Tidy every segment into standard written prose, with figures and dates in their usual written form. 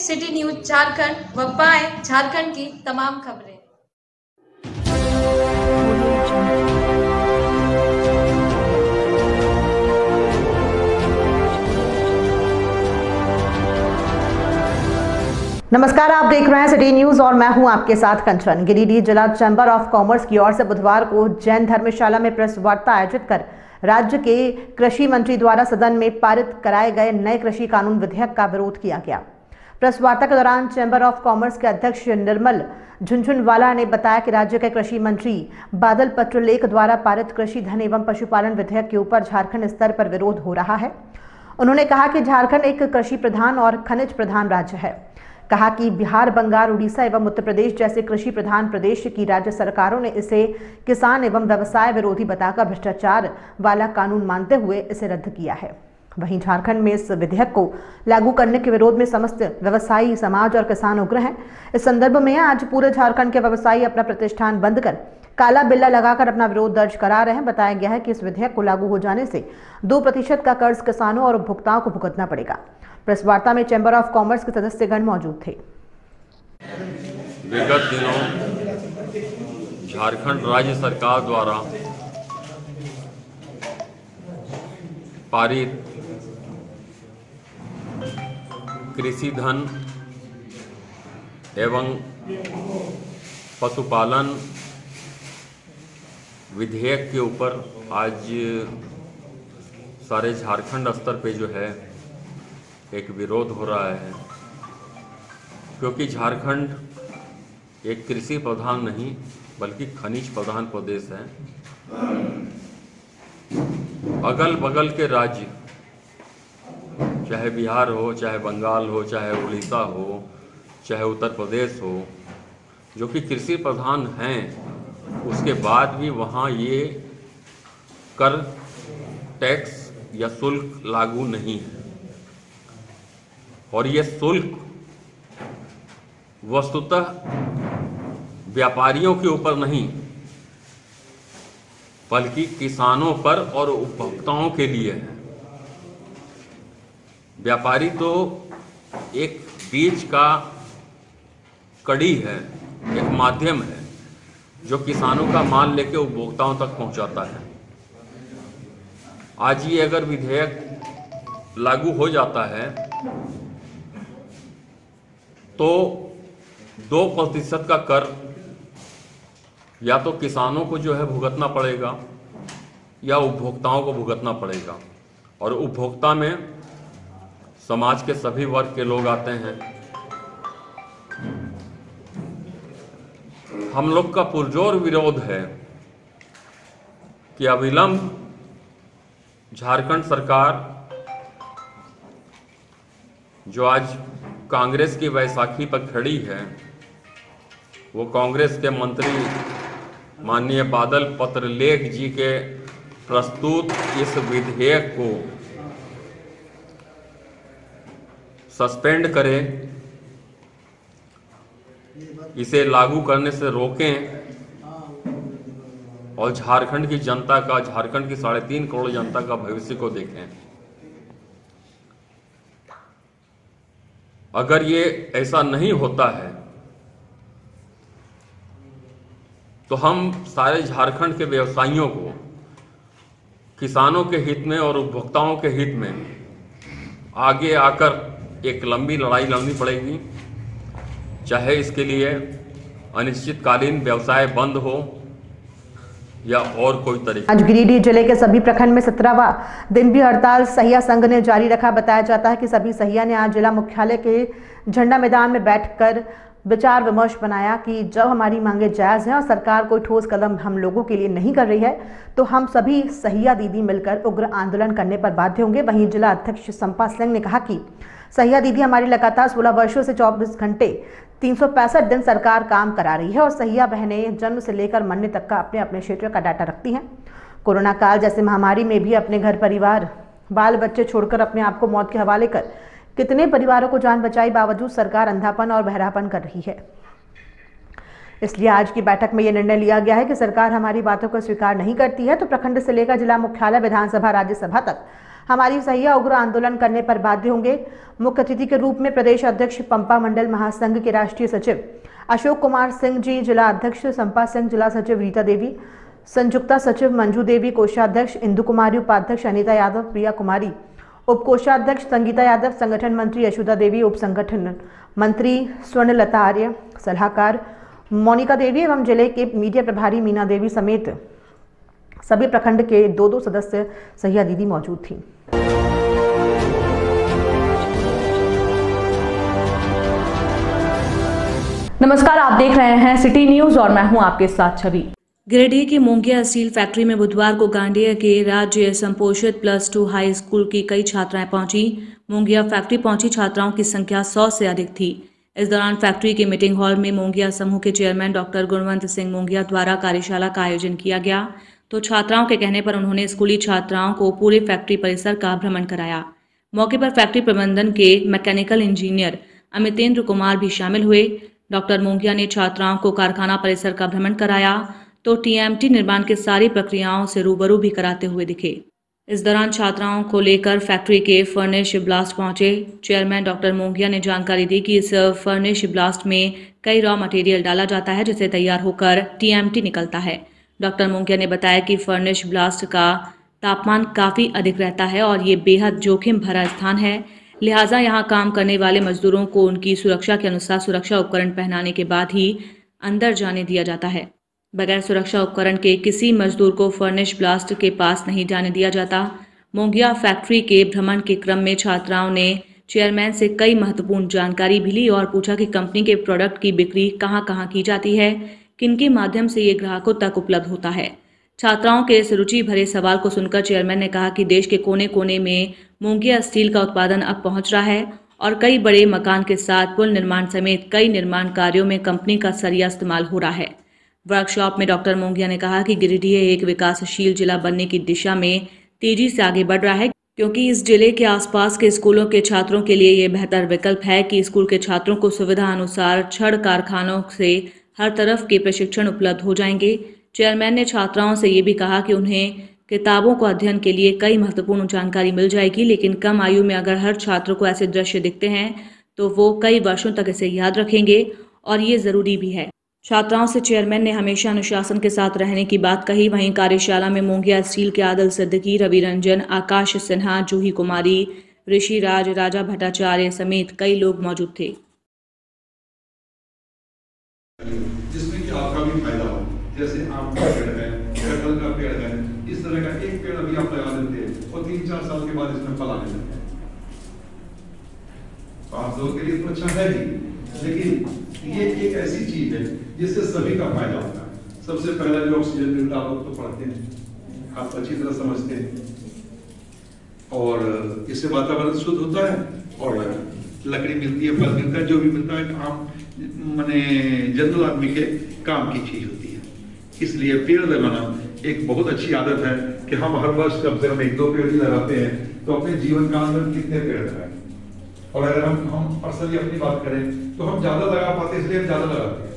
City news Jharkhand व पाएं झारखंड की तमाम खबरें। नमस्कार, आप देख रहे हैं सिटी न्यूज और मैं हूं आपके साथ कंचन। गिरिडीह जिला चैंबर ऑफ कॉमर्स की ओर से बुधवार को जैन धर्मशाला में प्रेस वार्ता आयोजित कर राज्य के कृषि मंत्री द्वारा सदन में पारित कराए गए नए कृषि कानून विधेयक का विरोध किया गया। प्रेस वार्ता के दौरान चैंबर ऑफ कॉमर्स के अध्यक्ष निर्मल झुनझुनवाला ने बताया कि राज्य के कृषि मंत्री बादल पत्रलेख द्वारा पारित कृषि धन एवं पशुपालन विधेयक के ऊपर झारखंड स्तर पर विरोध हो रहा है। उन्होंने कहा कि झारखंड एक कृषि प्रधान और खनिज प्रधान राज्य है। कहा कि बिहार, बंगाल, उड़ीसा एवं उत्तर प्रदेश जैसे कृषि प्रधान प्रदेश की राज्य सरकारों ने इसे किसान एवं व्यवसाय विरोधी बताकर भ्रष्टाचार वाला कानून मानते हुए इसे रद्द किया है। वहीं झारखंड में इस विधेयक को लागू करने के विरोध में समस्त व्यवसायी समाज और किसान उग्र हैं। इस संदर्भ में आज पूरे झारखंड के व्यवसायी अपना प्रतिष्ठान बंद कर काला बिल्ला लगाकर अपना विरोध दर्ज करा रहे हैं। बताया गया है कि इस विधेयक को लागू हो जाने से 2% का कर्ज किसानों और उपभोक्ताओं को भुगतना पड़ेगा। प्रेस वार्ता में चैंबर ऑफ कॉमर्स के सदस्यगण मौजूद थे। विगत दिनों झारखंड राज्य सरकार द्वारा पारित कृषि धन एवं पशुपालन विधेयक के ऊपर आज सारे झारखंड स्तर पे जो है एक विरोध हो रहा है, क्योंकि झारखंड एक कृषि प्रधान नहीं बल्कि खनिज प्रधान प्रदेश है। अगल बगल के राज्य, चाहे बिहार हो, चाहे बंगाल हो, चाहे उड़ीसा हो, चाहे उत्तर प्रदेश हो, जो कि कृषि प्रधान हैं, उसके बाद भी वहाँ ये कर, टैक्स या शुल्क लागू नहीं है। और ये शुल्क वस्तुतः व्यापारियों के ऊपर नहीं बल्कि किसानों पर और उपभोक्ताओं के लिए है। व्यापारी तो एक बीच का कड़ी है, एक माध्यम है जो किसानों का माल लेके उपभोक्ताओं तक पहुंचाता है। आज ये अगर विधेयक लागू हो जाता है तो 2% का कर या तो किसानों को जो है भुगतना पड़ेगा या उपभोक्ताओं को भुगतना पड़ेगा। और उपभोक्ता में समाज के सभी वर्ग के लोग आते हैं। हम लोग का पुरजोर विरोध है कि अविलंब झारखंड सरकार, जो आज कांग्रेस की बैसाखी पर खड़ी है, वो कांग्रेस के मंत्री माननीय बादल पत्रलेख जी के प्रस्तुत इस विधेयक को सस्पेंड करें, इसे लागू करने से रोकें और झारखंड की जनता का, झारखंड की 3.5 करोड़ जनता का भविष्य को देखें। अगर ये ऐसा नहीं होता है तो हम सारे झारखंड के व्यवसायियों को किसानों के हित में और उपभोक्ताओं के हित में आगे आकर एक लंबी लड़ाई लड़नी पड़ेगी, चाहे इसके लिए अनिश्चितकालीन व्यवसाय बंद हो या और कोई तरीका। आज गिरिडीह जिले के सभी प्रखंड में 17वां दिन भी हड़ताल सहिया संघ ने जारी रखा। बताया जाता है कि सभी सहिया ने आज जिला मुख्यालय के झंडा मैदान में बैठकर विचार विमर्श बनाया कि जब हमारी मांगे जायज हैं और सरकार कोई ठोस कदम हम लोगों के लिए नहीं कर रही है तो हम सभी सहिया दीदी मिलकर उग्र आंदोलन करने पर बाध्य होंगे। वहीं जिला अध्यक्ष संपा सिंह ने कहा कि सहिया दीदी हमारी लगातार 16 वर्षों से 24 घंटे 365 दिन सरकार काम करा रही है और सहिया बहनें जन्म से लेकर मरने तक का अपने अपने क्षेत्र का डाटा रखती हैं। कोरोना काल जैसे महामारी में भी अपने घर परिवार, बाल बच्चे छोड़कर अपने आप को मौत के हवाले कर कितने परिवारों को जान बचाई, बावजूद सरकार अंधापन और बहरापन कर रही है। इसलिए आज की बैठक में यह निर्णय लिया गया है कि सरकार हमारी बातों को स्वीकार नहीं करती है तो प्रखंड से लेकर जिला मुख्यालय, विधानसभा, राज्यसभा तक हमारी सहिया उग्र आंदोलन करने पर बाध्य होंगे। मुख्य अतिथि के रूप में प्रदेश अध्यक्ष पंपा मंडल महासंघ के राष्ट्रीय सचिव अशोक कुमार सिंह जी, जिला अध्यक्ष संपा सिंह, जिला सचिव रीता देवी, संयुक्ता सचिव मंजू देवी, कोषाध्यक्ष इंदु कुमारी, उपाध्यक्ष अनीता यादव, प्रिया कुमारी, उप कोषाध्यक्ष संगीता यादव, संगठन मंत्री यशोदा देवी, उप संगठन मंत्री स्वर्णलता आर्य, सलाहकार मोनिका देवी एवं जिले के मीडिया प्रभारी मीना देवी समेत सभी प्रखंड के 2-2 सदस्य सहिया दीदी मौजूद थी। नमस्कार, आप देख रहे हैं सिटी न्यूज और मैं हूं आपके साथ छवि। गिरिडीह की मोंगिया स्टील फैक्ट्री में बुधवार को गांडिया के राज्य संपोषित +2 हाई स्कूल की कई छात्राएं पहुंची। मोंगिया फैक्ट्री पहुंची छात्राओं की संख्या 100 से अधिक थी। इस दौरान फैक्ट्री के मीटिंग हॉल में मोंगिया समूह के चेयरमैन डॉक्टर गुणवंत सिंह मोंगिया द्वारा कार्यशाला का आयोजन किया गया। तो छात्राओं के कहने पर उन्होंने स्कूली छात्राओं को पूरे फैक्ट्री परिसर का भ्रमण कराया। मौके पर फैक्ट्री प्रबंधन के मैकेनिकल इंजीनियर अमितेंद्र कुमार भी शामिल हुए। डॉक्टर मोंगिया ने छात्राओं को कारखाना परिसर का भ्रमण कराया तो टीएमटी निर्माण की सारी प्रक्रियाओं से रूबरू भी कराते हुए दिखे। इस दौरान छात्राओं को लेकर फैक्ट्री के फर्नेस ब्लास्ट पहुंचे। चेयरमैन डॉक्टर मोंगिया ने जानकारी दी कि इस फर्नेस ब्लास्ट में कई रॉ मटेरियल डाला जाता है जिससे तैयार होकर टीएमटी निकलता है। डॉक्टर मोंगिया ने बताया कि फर्नेस ब्लास्ट का तापमान काफ़ी अधिक रहता है और ये बेहद जोखिम भरा स्थान है, लिहाजा यहाँ काम करने वाले मजदूरों को उनकी सुरक्षा के अनुसार सुरक्षा उपकरण पहनाने के बाद ही अंदर जाने दिया जाता है। बगैर सुरक्षा उपकरण के किसी मजदूर को फर्नेस ब्लास्ट के पास नहीं जाने दिया जाता। मोंगिया फैक्ट्री के भ्रमण के क्रम में छात्राओं ने चेयरमैन से कई महत्वपूर्ण जानकारी भी ली और पूछा कि कंपनी के प्रोडक्ट की बिक्री कहाँ कहाँ की जाती है, किनके माध्यम से ये ग्राहकों तक उपलब्ध होता है। छात्राओं के इस रुचि भरे सवाल को सुनकर चेयरमैन ने कहा कि देश के कोने कोने में मोंगिया स्टील का उत्पादन अब पहुंच रहा है और कई बड़े मकान के साथ पुल निर्माण समेत कई निर्माण कार्यों में कंपनी का सरिया इस्तेमाल हो रहा है। वर्कशॉप में डॉक्टर मोंगिया ने कहा कि गिरिडीह एक विकासशील जिला बनने की दिशा में तेजी से आगे बढ़ रहा है, क्योंकि इस जिले के आसपास के स्कूलों के छात्रों के लिए ये बेहतर विकल्प है कि स्कूल के छात्रों को सुविधा अनुसार छड़ कारखानों से हर तरफ के प्रशिक्षण उपलब्ध हो जाएंगे। चेयरमैन ने छात्राओं से ये भी कहा कि उन्हें किताबों को अध्ययन के लिए कई महत्वपूर्ण जानकारी मिल जाएगी, लेकिन कम आयु में अगर हर छात्र को ऐसे दृश्य दिखते हैं तो वो कई वर्षों तक इसे याद रखेंगे और ये ज़रूरी भी है। छात्राओं से चेयरमैन ने हमेशा अनुशासन के साथ रहने की बात कही। वहीं कार्यशाला में मोंगिया स्टील के आदिल सिद्दीकी, रवि रंजन, आकाश सिन्हा, जूही कुमारी, ऋषि राज, राजा भट्टाचार्य समेत कई लोग मौजूद थे। जिसमें कि आपका भी फायदा हो, जैसे आम का पेड़ है, कटहल का पेड़ है, इस तरह का एक पेड़ अभी आप लगा देते हैं और 3-4 साल के बाद इसमें फल आने लगते हैं, तो आप लोगों के लिए तो अच्छा है ही, लेकिन ये एक ऐसी चीज है जिससे सभी का फायदा होता है। सबसे पहला जो ऑक्सीजन मिलता है आप लोग तो पढ़ते हैं, आप अच्छी तरह समझते हैं, और इससे वातावरण शुद्ध होता है और लकड़ी मिलती है, फल मिलता है, जो भी मिलता है आम माने जनरल आदमी के काम की चीज होती है। इसलिए पेड़ लगाना एक बहुत अच्छी आदत है कि हम हर वर्ष कम से कम 1-2 पेड़ ही लगाते हैं, तो अपने जीवन काल में कितने पेड़ लगाए। और अगर हम पर्सनली अपनी बात करें तो हम ज्यादा लगा पाते, इसलिए हम ज्यादा लगाते हैं।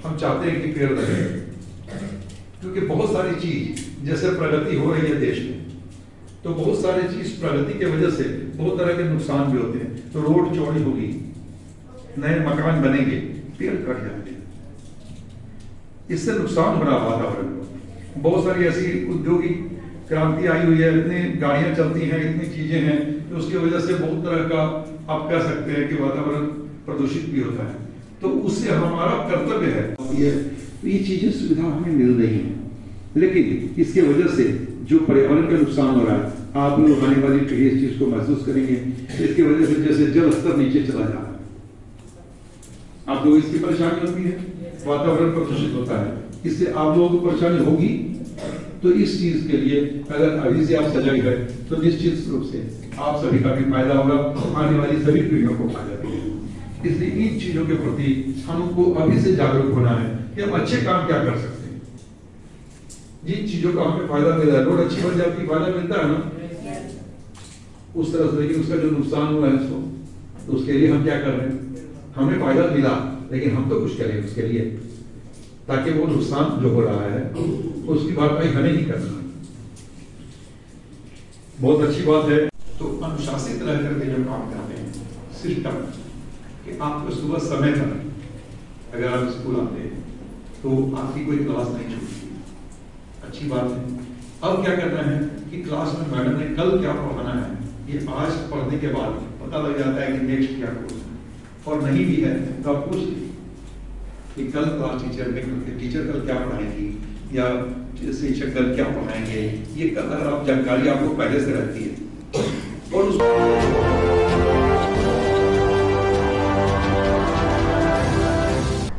हम चाहते हैं कि पेड़ लगे, क्योंकि बहुत सारी चीज जैसे प्रगति हो रही है देश में, तो बहुत सारी चीज प्रगति की वजह से बहुत तरह के नुकसान भी होते हैं। तो रोड चौड़ी होगी, नए मकान बनेंगे, पेड़ कट जाएंगे, इससे नुकसान हो रहा वातावरण को। बहुत सारी ऐसी औद्योगिक क्रांति आई हुई है, इतनी गाड़ियां चलती हैं, इतनी चीजें हैं, तो उसकी वजह से बहुत तरह का आप कह सकते हैं कि वातावरण प्रदूषित भी होता है। तो उससे हमारा कर्तव्य है ये चीजें सुविधा हमें मिल रही है, लेकिन इसके वजह से जो पर्यावरण का नुकसान हो रहा है, आप लोग आने वाली पीढ़ी इस चीज को महसूस करेंगे। इसकी वजह से जैसे जल स्तर नीचे चला जा रहा है, आप लोग इसकी परेशानी होती है, वातावरण प्रदूषित होता है, इससे आप लोगों को परेशानी होगी। तो इस चीज के लिए अगर अभी से आप सजग गए तो निश्चित रूप से आप सभी का भी फायदा होगा, आने वाली सभी पीढ़ियों को फायदा होगा। इसलिए इन चीजों के प्रति हमको अभी से जागरूक होना है कि हम अच्छे काम क्या कर सकते हैं। जिन चीजों का हमें फायदा मिला है, रोड अच्छी बन जाती है, फायदा मिलता है ना उस तरह से, लेकिन उसका जो नुकसान हुआ है तो उसके लिए हम क्या कर रहे हैं? हमें फायदा मिला, लेकिन हम तो कुछ करें उसके लिए, ताकि वो नुकसान जो हो रहा है उसकी भरपाई हमें ही करना है। बहुत अच्छी बात है। तो अनुशासित रह करके जो काम करते हैं, सिस्टम कि आपको सुबह समय पर अगर आप स्कूल आते हैं तो आपकी कोई क्लास नहीं छूटती, अच्छी बात है। अब क्या करना है कि क्लास में मैडम ने कल क्या पढ़ाना है, ये आज पढ़ने के बाद पता लग जाता है कि नेक्स्ट क्या कोर्स है, और नहीं भी है तो आप पूछ लीजिए कि कल क्लास टीचर कल क्या पढ़ाएंगी या शिक्षक कल क्या पढ़ाएंगे, ये कल अगर आप जानकारी आपको पहले से रहती है और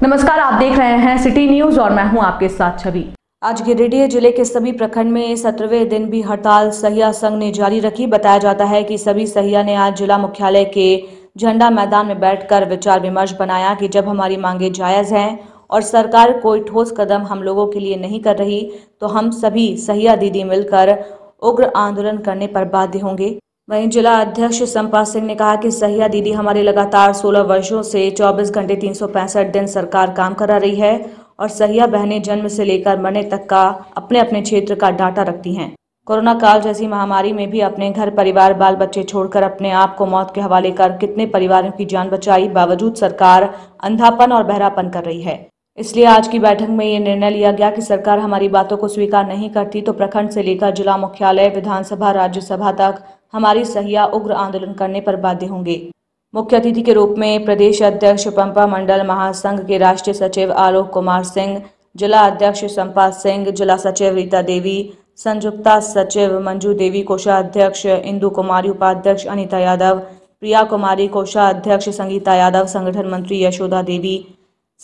नमस्कार, आप देख रहे हैं सिटी न्यूज और मैं हूं आपके साथ छवि। आज गिरिडीह जिले के सभी प्रखंड में 17वें दिन भी हड़ताल सहिया संघ ने जारी रखी। बताया जाता है कि सभी सहिया ने आज जिला मुख्यालय के झंडा मैदान में बैठकर विचार विमर्श बनाया कि जब हमारी मांगे जायज हैं और सरकार कोई ठोस कदम हम लोगों के लिए नहीं कर रही तो हम सभी सहिया दीदी मिलकर उग्र आंदोलन करने पर बाध्य होंगे। वहीं जिला अध्यक्ष संपात सिंह ने कहा कि सहिया दीदी हमारे लगातार 16 वर्षों से 24 घंटे 365 दिन सरकार काम करा रही है और सहिया बहनें जन्म से लेकर मरने तक का अपने अपने क्षेत्र का डाटा रखती हैं। कोरोना काल जैसी महामारी में भी अपने घर परिवार बाल बच्चे छोड़कर अपने आप को मौत के हवाले कर कितने परिवारों की जान बचाई, बावजूद सरकार अंधापन और बहरापन कर रही है। इसलिए आज की बैठक में ये निर्णय लिया गया कि सरकार हमारी बातों को स्वीकार नहीं करती तो प्रखंड से लेकर जिला मुख्यालय, विधानसभा, राज्यसभा तक हमारी सहिया उग्र आंदोलन करने पर बाध्य होंगे। मुख्य अतिथि के रूप में प्रदेश अध्यक्ष पंपा मंडल महासंघ के राष्ट्रीय सचिव आलोक कुमार सिंह, जिला अध्यक्ष संपात सिंह, जिला सचिव रीता देवी, संयुक्ता सचिव मंजू देवी, कोषाध्यक्ष इंदु कुमारी, उपाध्यक्ष अनीता यादव, प्रिया कुमारी, कोषाध्यक्ष संगीता यादव, संगठन मंत्री यशोदा देवी,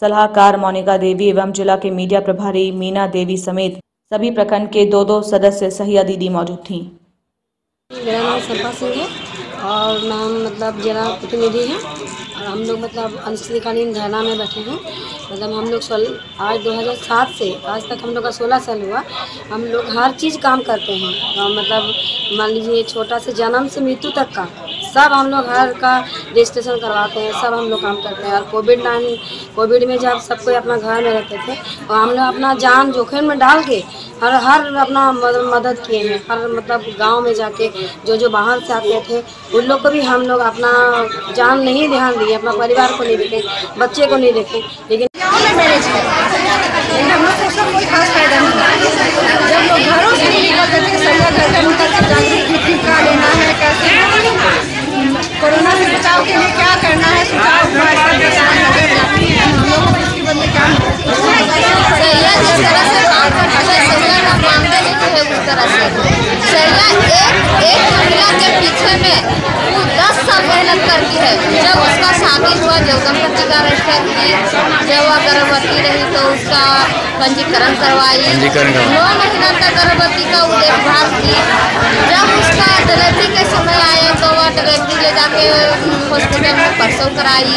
सलाहकार मोनिका देवी एवं जिला के मीडिया प्रभारी मीना देवी समेत सभी प्रखंड के 2-2 सदस्य सहिया दीदी मौजूद थीं। मेरा नाम संपात सिंह है और मैं मतलब जिला प्रतिनिधि हैं और हम लोग मतलब अनिश्चितकालीन धरना में बैठे हैं। मतलब हम लोग आज 2007 से आज तक हम लोग का 16 साल हुआ। हम लोग हर चीज़ काम करते हैं और मतलब मान लीजिए छोटा से जन्म से मृत्यु तक का सब हम लोग हर का रजिस्ट्रेशन करवाते हैं, सब हम लोग काम करते हैं। और कोविड में जब सब कोई अपना घर में रहते थे और हम लोग अपना जान जोखिम में डाल के हर अपना मदद किए हैं। हर मतलब गांव में जाके जो बाहर से आते थे उन लोग को भी हम लोग अपना जान नहीं ध्यान दिए, अपना परिवार को नहीं देखे, बच्चे को नहीं देखे। लेकिन हम लोग को उसका कोई खास फायदा नहीं। जब लोग घरों से नहीं निकलते थे, सही घर निकल के जागरूक टीका लेना है, कैसे कोरोना से बचाव के लिए क्या करना है, सुझाव हम लोगों को इसके बदले क्या मानते नहीं थे उस तरह से। एक महिला के पीछे में 10 साल मेहनत करती है। जब उसका शादी हुआ, जब दंपति का रिश्ता की, जब वह गर्भवती रही तो उसका पंजीकरण करवाई, 9 महीना तक गर्भवती का वो देखभाल की। जब उसका डिलीवरी के समय आया तो वह डिलीवरी ले जाके हॉस्पिटल में प्रसव कराई।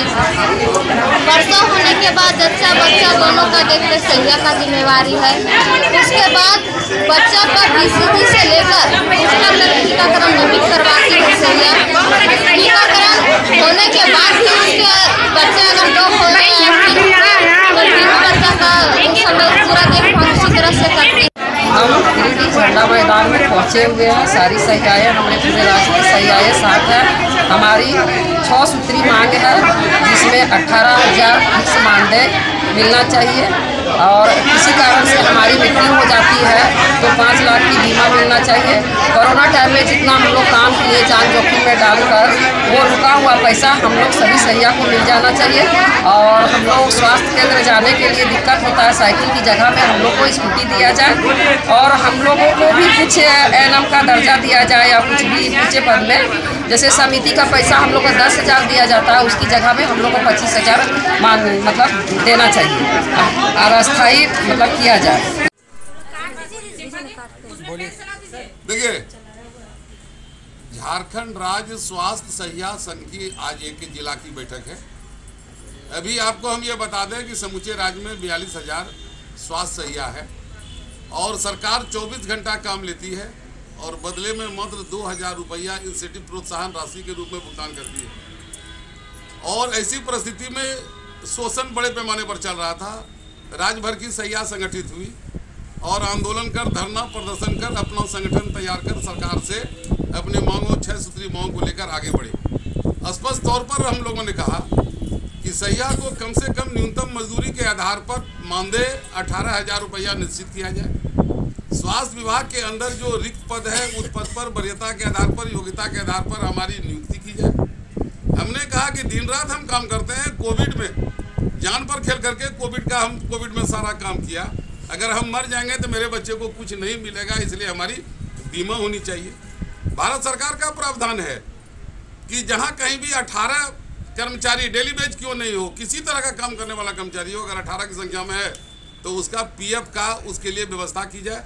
प्रसव होने के बाद जच्चा बच्चा दोनों का देखते सहिया का जिम्मेवारी है। उसके बाद बच्चा का BCG से लेकर उसका टीकाकरण नियमित करवाती है सहिया। टीकाकरण होने के बाद भी उसके बच्चे अगर दो हो तो बच्चा का समय पूरा देखभाल उसी तरह से करती है। हम गिरिडीह झंडा मैदान में पहुँचे हुए हैं। सारी सहियाएँ हमारे पूरे राज्य की सहियाएँ साथ हैं। हमारी 6 सूत्री मांग है जिसमें 18,000 फिक्स मानदेय मिलना चाहिए और किसी कारण से हमारी मृत्यु हो जाती है तो 5 लाख की बीमा मिलना चाहिए। कोरोना टाइम में जितना हम लोग काम किए जान जोखिम में डालकर वो रुका हुआ पैसा हम लोग सभी सहिया को मिल जाना चाहिए। और हम लोग स्वास्थ्य केंद्र जाने के लिए दिक्कत होता है, साइकिल की जगह में हम लोग को स्कूटी दिया जाए और हम लोगों को भी कुछ एनम का दर्जा दिया जाए या कुछ भी ऊँचे पद में, जैसे समिति का पैसा हम लोग को 10,000 दिया जाता है उसकी जगह में हम लोग को 25,000 मतलब देना चाहिए और अस्थायी मतलब किया जाए। देखिए, झारखंड राज्य स्वास्थ्य सहिया संघ की आज एक जिला की बैठक है। अभी आपको हम ये बता दें कि समूचे राज्य में 42,000 स्वास्थ्य सहिया है और सरकार 24 घंटा काम लेती है और बदले में मात्र 2,000 रुपया इंसेंटिव प्रोत्साहन राशि के रूप में भुगतान करती है। और ऐसी परिस्थिति में शोषण बड़े पैमाने पर चल रहा था। राज्य भर की सहिया संगठित हुई और आंदोलन कर, धरना प्रदर्शन कर, अपना संगठन तैयार कर सरकार से अपने मांगों 6 सूत्री मांगों को लेकर आगे बढ़े। स्पष्ट तौर पर हम लोगों ने कहा कि सहिया को कम से कम न्यूनतम मजदूरी के आधार पर मानदेय 18,000 रुपया निश्चित किया जाए। स्वास्थ्य विभाग के अंदर जो रिक्त पद है उस पद पर वरीयता के आधार पर, योग्यता के आधार पर हमारी नियुक्ति की जाए। हमने कहा कि दिन रात हम काम करते हैं, कोविड में जान पर खेल करके कोविड में सारा काम किया। अगर हम मर जाएंगे तो मेरे बच्चे को कुछ नहीं मिलेगा, इसलिए हमारी बीमा होनी चाहिए। भारत सरकार का प्रावधान है कि जहां कहीं भी 18 कर्मचारी डेली वेज क्यों नहीं हो, किसी तरह का काम करने वाला कर्मचारी हो, अगर 18 की संख्या में है तो उसका पीएफ का उसके लिए व्यवस्था की जाए।